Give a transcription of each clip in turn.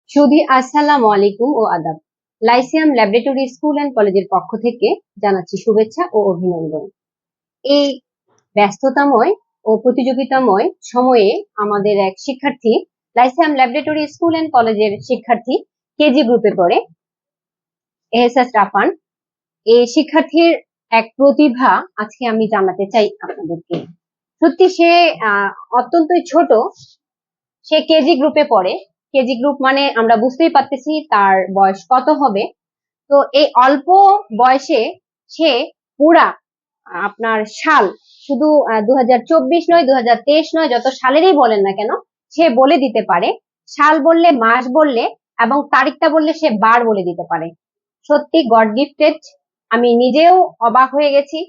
সুধী আসসালামু আলাইকুম ও আদাব। লাইসিয়াম ল্যাবরেটরি স্কুল অ্যান্ড কলেজের পক্ষ থেকে জানাচ্ছি শুভেচ্ছা ও অভিনন্দন। এই ব্যস্ততাময় ও প্রতিযোগিতাময় সময়ে আমাদের এক শিক্ষার্থী লাইসিয়াম ল্যাবরেটরি স্কুল অ্যান্ড কলেজের শিক্ষার্থী কেজি গ্রুপে পড়ে, এহসাস রাফান। এই শিক্ষার্থীর এক প্রতিভা আজকে আমি জানাতে চাই আপনাদেরকে। সত্যি সে অত্যন্তই ছোট, সে কেজি গ্রুপে পড়ে। কেজি গ্রুপ মানে আমরা বুঝতেই পারতেছি তার বয়স কত হবে। তো এই অল্প বয়সে সে পুরা আপনার সাল, শুধু 2024 নয়, 2023 নয়, যত সালেরই বলেন না কেন সে বলে দিতে পারে। সাল বললে, মাস বললে এবং তারিখটা বললে সে বার বলে দিতে পারে। সত্যি গড গিফটেড। আমি নিজেও অবাক হয়ে গেছি।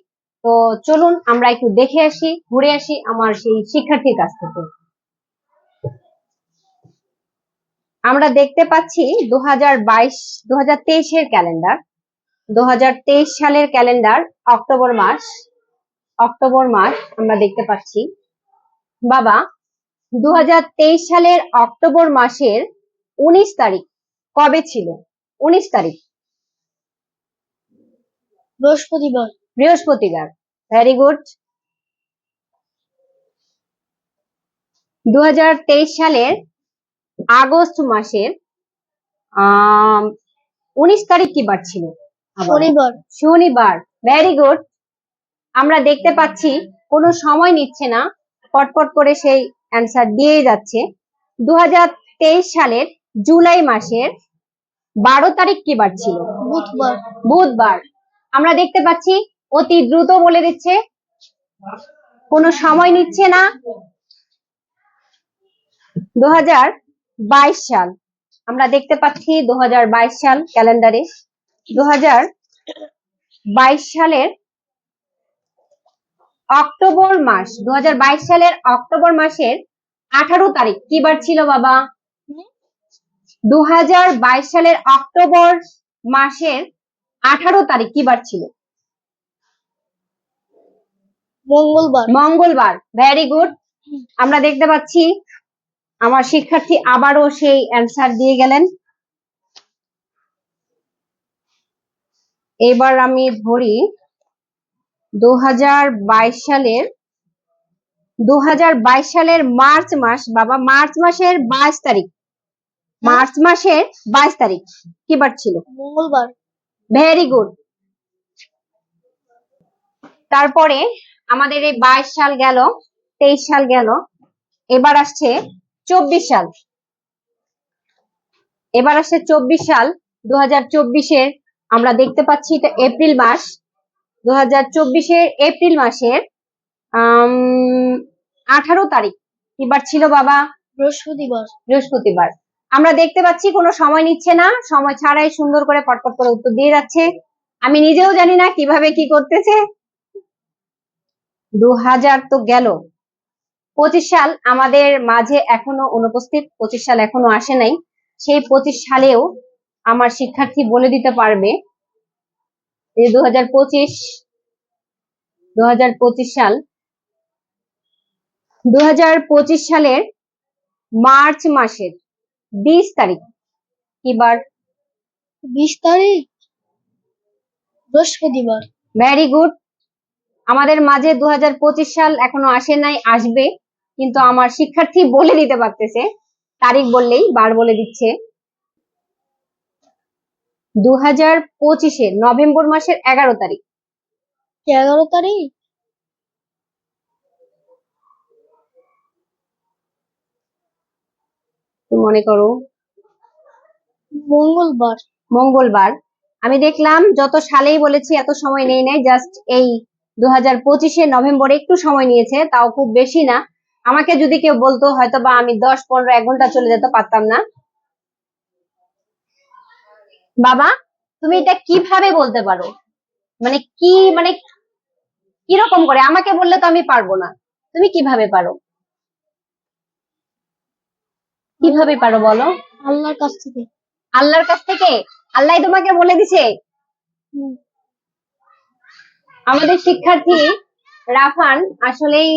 তো চলুন আমরা একটু দেখে আসি, ঘুরে আসি আমার সেই শিক্ষার্থীর কাছ থেকে। আমরা দেখতে পাচ্ছি 2023 এর ক্যালেন্ডার। 2023 সালের ক্যালেন্ডার, অক্টোবর মাস আমরা দেখতে পাচ্ছি। বাবা, 2023 সালের অক্টোবর মাসের 19 তারিখ কবে ছিল? 19 তারিখ বৃহস্পতিবার। Very good. 2023 সালের আগস্ট মাসের 19 তারিখ কি বার ছিল? শনিবার। Very good. আমরা দেখতে পাচ্ছি কোনো সময় নিচ্ছে না, পটপট করে সেই অ্যান্সার দিয়েই যাচ্ছে। 2023 সালের জুলাই মাসের 12 তারিখ কি বার ছিল? বুধবার। আমরা দেখতে পাচ্ছি অতি দ্রুত বলে দিচ্ছে, কোনো সময় নিচ্ছে না। 2022 সাল আমরা দেখতে পাচ্ছি, 2022 সাল ক্যালেন্ডারে 2022 সালের অক্টোবর মাস, 2022 সালের অক্টোবর মাসের 18 তারিখ কি বার ছিল বাবা? 2022 সালের অক্টোবর মাসের 18 তারিখ কি বার ছিল? মঙ্গলবার। Very good. আমরা দেখতে পাচ্ছি আমার শিক্ষার্থী আবারও সেই অ্যান্সার দিয়ে গেলেন। এবার আমি ধরি 2022 সালের মার্চ মাস। বাবা, মার্চ মাসের 22 তারিখ, মার্চ মাসের 22 তারিখ কি বার ছিল? মঙ্গলবার। Very good. তারপরে আমাদের এই 22 সাল গেল, 23 সাল গেল, এবার আসছে 24 সাল। 2024 আমরা দেখতে পাচ্ছি এটা এপ্রিল মাস। 2024 এপ্রিল মাসের 18 তারিখ কি বার ছিল বাবা? বৃহস্পতিবার। আমরা দেখতে পাচ্ছি কোনো সময় নিচ্ছে না, সময় ছাড়াই সুন্দর করে পটপট করে উত্তর দিয়ে যাচ্ছে। আমি নিজেও জানি না কিভাবে কি করতেছে। 2000 তো গেল, 25 সাল আমাদের মাঝে এখনো অনুপস্থিত। 25 সাল এখনো আসে নাই। সেই 25 সালেও আমার শিক্ষার্থী বলে দিতে পারবে যে 2025 সাল, 2025 সালের মার্চ মাসের 20 তারিখ কি বার? 20 তারিখ বৃহস্পতিবার। Very good. আমাদের মাঝে 2025 সাল এখনো আসে নাই, আসবে, কিন্তু আমার শিক্ষার্থী বলে দিতে পারতেছে, তারিখ বললেই বার বলে দিচ্ছে। 2025 নভেম্বর মাসের 11 তারিখ। 11 তারিখ মনে করো। মঙ্গলবার। আমি দেখলাম যত সালেই বলেছি এত সময় নেই নাই, জাস্ট এই 2025 নভেম্বরে একটু সময় নিয়েছে, তাও খুব বেশি না। আমাকে যদি কেউ বলতো হয়তো বা আমি 10-15 1 ঘন্টা চলে যেতে পারতাম না। বাবা, তুমি এটা কিভাবে বলতে পারো? মানে কিরকম করে? আমাকে বললে তো আমি পারবো না, তুমি কিভাবে পারো? কিভাবে পারো বলো? আল্লাহর কাছ থেকে। আল্লাহর কাছ থেকে? আল্লাহ তোমাকে বলে দিছে? আমাদের শিক্ষার্থী রাফান আসলেই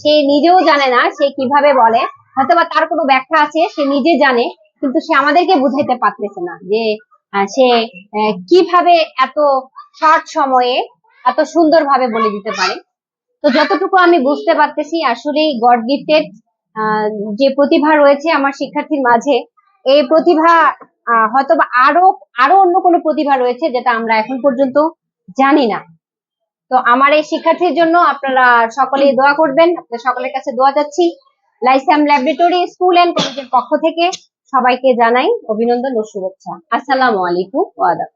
সে নিজেও জানে না সে কিভাবে বলে, হয়তোবা তার কোনো ব্যাখ্যা আছে, সে নিজে জানে, কিন্তু সে আমাদেরকে বুঝাইতে পারতেছে না যে সে কিভাবে এত শর্ট সময়ে এত সুন্দরভাবে বলে দিতে পারে। তো যতটুকু আমি বুঝতে পারতেছি আসলেই গড গিফটেড যে প্রতিভা রয়েছে আমার শিক্ষার্থীর মাঝে, এই প্রতিভা হয়তো বা আরো আরো অন্য কোনো প্রতিভা রয়েছে যেটা আমরা এখন পর্যন্ত জানি না। তো আমার এই শিক্ষার্থীর জন্য আপনারা সকলেই দোয়া করবেন, আপনাদের সকলের কাছে দোয়া চাচ্ছি। লাইসাম ল্যাবরেটরি স্কুল এন্ড কলেজের পক্ষ থেকে সবাইকে জানাই অভিনন্দন ও শুভেচ্ছা। আসসালামু আলাইকুম ওয়া আদাব।